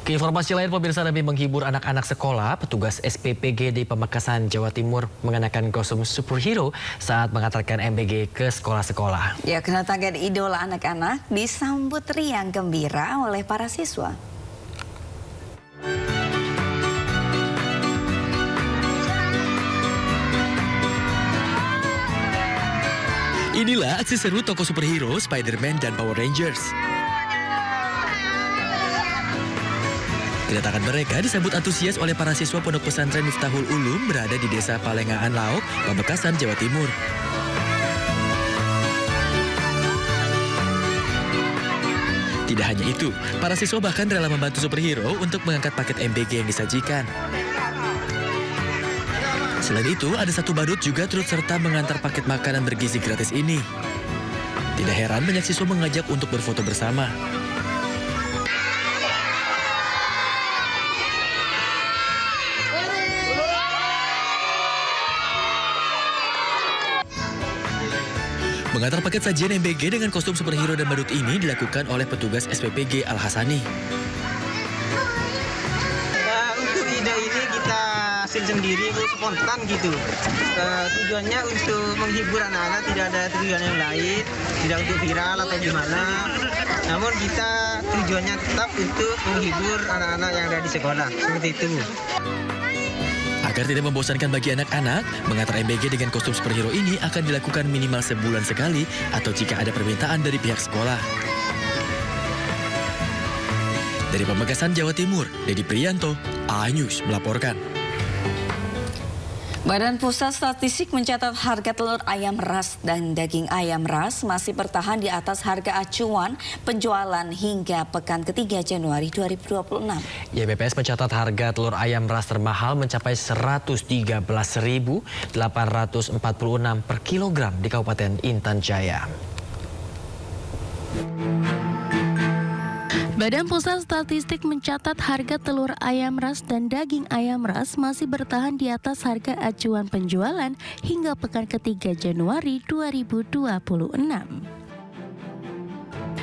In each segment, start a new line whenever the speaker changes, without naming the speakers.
Ke informasi lain, pemirsa, demi menghibur anak-anak sekolah, petugas SPPG di Pamekasan, Jawa Timur mengenakan kostum superhero saat mengantarkan MBG ke sekolah-sekolah.
Ya, kedatangan idola anak-anak disambut riang gembira oleh para siswa.
Inilah aksi seru tokoh superhero Spider-Man dan Power Rangers. Kedatangan mereka disambut antusias oleh para siswa Pondok Pesantren Miftahul Ulum berada di Desa Palengaan Laok, Pamekasan, Jawa Timur. Tidak hanya itu, para siswa bahkan rela membantu superhero untuk mengangkat paket MBG yang disajikan. Selain itu, ada satu badut juga turut serta mengantar paket makanan bergizi gratis ini. Tidak heran banyak siswa mengajak untuk berfoto bersama. Mengantar paket sajian MBG dengan kostum superhero dan badut ini dilakukan oleh petugas SPPG Al-Hasani.
Untuk ide ini kita hasil sendiri, spontan gitu. Tujuannya untuk menghibur anak-anak, tidak ada tujuan yang lain, tidak untuk viral atau gimana. Namun kita tujuannya tetap untuk menghibur anak-anak yang ada di sekolah, seperti itu.
Agar tidak membosankan bagi anak-anak, mengantar MBG dengan kostum superhero ini akan dilakukan minimal sebulan sekali atau jika ada permintaan dari pihak sekolah. Dari Pamekasan, Jawa Timur, Dedi Priyanto, A-News melaporkan.
Badan Pusat Statistik mencatat harga telur ayam ras dan daging ayam ras masih bertahan di atas harga acuan penjualan hingga pekan ketiga Januari 2026.
Ya, BPS mencatat harga telur ayam ras termahal mencapai Rp113.846 per kilogram di Kabupaten Intan Jaya.
Badan Pusat Statistik mencatat harga telur ayam ras dan daging ayam ras masih bertahan di atas harga acuan penjualan hingga pekan ketiga Januari 2026.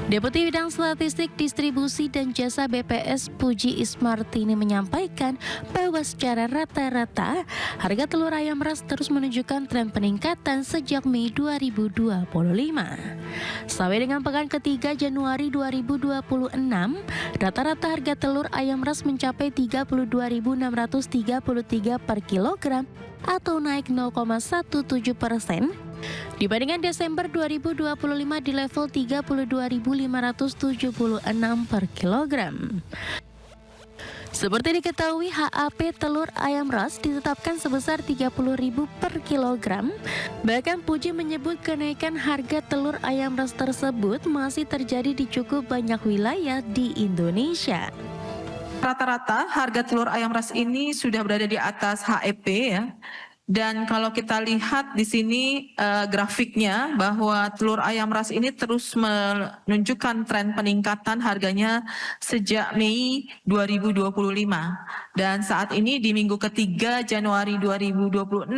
Deputi Bidang Statistik Distribusi dan Jasa BPS Puji Ismartini menyampaikan bahwa secara rata-rata harga telur ayam ras terus menunjukkan tren peningkatan sejak Mei 2025. Sampai dengan pekan ketiga Januari 2026, rata-rata harga telur ayam ras mencapai Rp32.633 per kilogram atau naik 0,17% dibandingkan Desember 2025 di level Rp32.576 per kilogram. Seperti diketahui, HAP telur ayam ras ditetapkan sebesar Rp30.000 per kilogram. Bahkan Puji menyebut kenaikan harga telur ayam ras tersebut masih terjadi di cukup banyak wilayah di Indonesia.
Rata-rata harga telur ayam ras ini sudah berada di atas HEP ya. Dan kalau kita lihat di sini grafiknya bahwa telur ayam ras ini terus menunjukkan tren peningkatan harganya sejak Mei 2025. Dan saat ini di minggu ketiga Januari 2026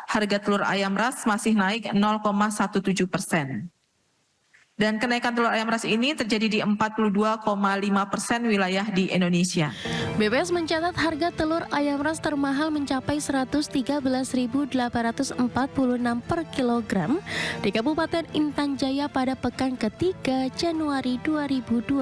harga telur ayam ras masih naik 0,17%. Dan kenaikan telur ayam ras ini terjadi di 42,5% wilayah di Indonesia.
BPS mencatat harga telur ayam ras termahal mencapai Rp113.846 per kilogram di Kabupaten Intan Jaya pada pekan ketiga Januari 2026.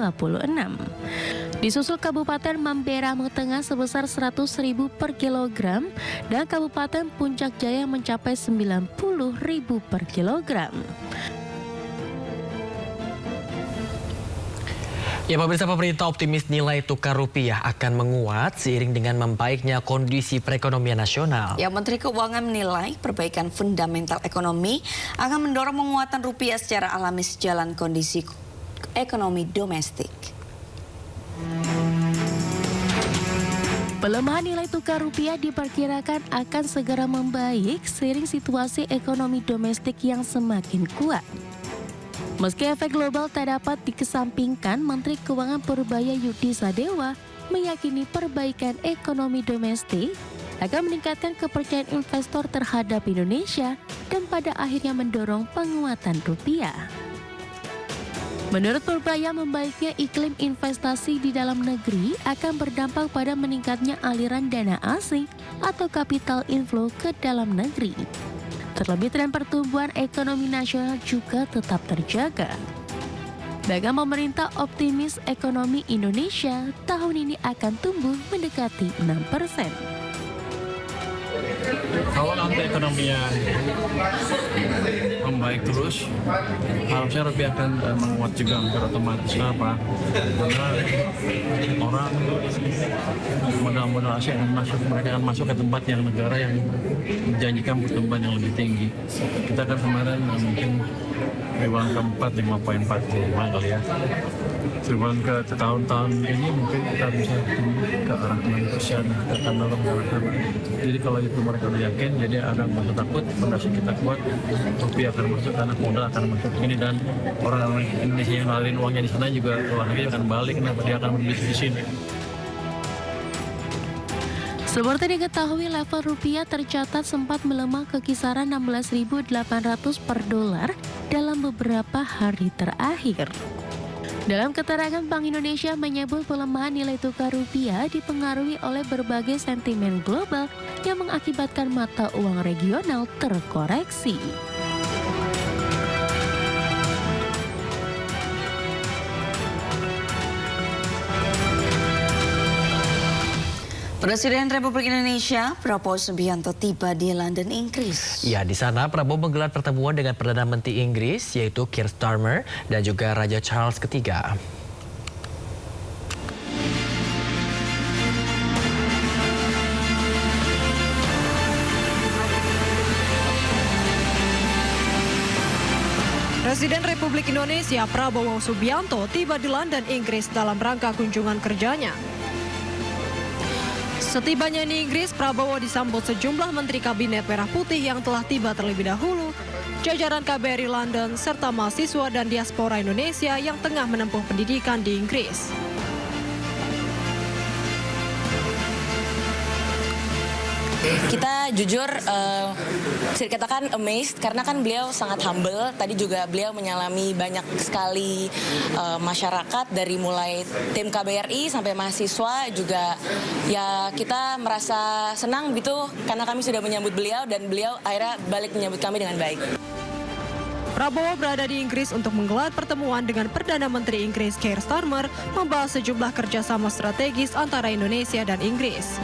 Disusul Kabupaten Mamberamo Tengah sebesar Rp100.000 per kilogram dan Kabupaten Puncak Jaya mencapai Rp90.000 per kilogram.
Ya, pemirsa, pemerintah optimis nilai tukar rupiah akan menguat seiring dengan membaiknya kondisi perekonomian nasional.
Ya, Menteri Keuangan menilai perbaikan fundamental ekonomi akan mendorong penguatan rupiah secara alami sejalan kondisi ekonomi domestik.
Pelemahan nilai tukar rupiah diperkirakan akan segera membaik seiring situasi ekonomi domestik yang semakin kuat. Meski efek global tak dapat dikesampingkan, Menteri Keuangan Purbaya Yudi Sadewa meyakini perbaikan ekonomi domestik akan meningkatkan kepercayaan investor terhadap Indonesia dan pada akhirnya mendorong penguatan rupiah. Menurut Purbaya, membaiknya iklim investasi di dalam negeri akan berdampak pada meningkatnya aliran dana asing atau capital inflow ke dalam negeri. Terlebih tren pertumbuhan ekonomi nasional juga tetap terjaga. Bahkan pemerintah optimis ekonomi Indonesia tahun ini akan tumbuh mendekati 6%.
Kalau nanti ekonominya membaik terus, harusnya rupiah akan menguat juga hampir otomatis. Kenapa? Karena orang modal-modal asing mereka akan masuk ke tempat yang negara yang menjanjikan pertumbuhan yang lebih tinggi. Kita kan kemarin mungkin triwulan keempat 5,45 kali ya. Triwulan ke tahun-tahun ini mungkin kita bisa tumbuh ke arah 6%, kita akan dorong ke arah sana. Jadi kalau itu mereka udah yakin, jadi akan masuk takut, fondasi kita kuat, rupiah akan masuk, anak modal akan masuk ini, dan orang-orang Indonesia yang ngalarin uangnya di sana juga luar negeri akan balik, kenapa dia akan berbisnis di sini.
Seperti diketahui, level rupiah tercatat sempat melemah ke kisaran 16.800 per dolar dalam beberapa hari terakhir. Dalam keterangan, Bank Indonesia menyebut pelemahan nilai tukar rupiah dipengaruhi oleh berbagai sentimen global yang mengakibatkan mata uang regional terkoreksi.
Presiden Republik Indonesia Prabowo Subianto tiba di London, Inggris.
Ya, di sana Prabowo menggelar pertemuan dengan Perdana Menteri Inggris yaitu Keir Starmer dan juga Raja Charles III.
Presiden Republik Indonesia Prabowo Subianto tiba di London, Inggris dalam rangka kunjungan kerjanya. Setibanya di Inggris, Prabowo disambut sejumlah menteri kabinet merah putih yang telah tiba terlebih dahulu, jajaran KBRI London, serta mahasiswa dan diaspora Indonesia yang tengah menempuh pendidikan di Inggris.
Kita jujur bisa dikatakan amazed karena kan beliau sangat humble. Tadi juga beliau menyalami banyak sekali masyarakat dari mulai tim KBRI sampai mahasiswa juga. Ya kita merasa senang gitu karena kami sudah menyambut beliau dan beliau akhirnya balik menyambut kami dengan baik.
Prabowo berada di Inggris untuk menggelar pertemuan dengan Perdana Menteri Inggris Keir Starmer membahas sejumlah kerjasama strategis antara Indonesia dan Inggris.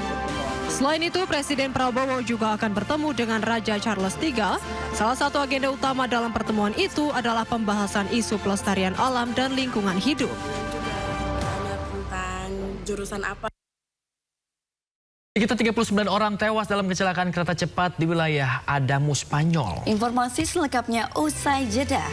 Selain itu, Presiden Prabowo juga akan bertemu dengan Raja Charles III. Salah satu agenda utama dalam pertemuan itu adalah pembahasan isu pelestarian alam dan lingkungan hidup.
Tentang jurusan apa?
Kita 39 orang tewas dalam kecelakaan kereta cepat di wilayah Adamu, Spanyol.
Informasi selengkapnya usai jeda.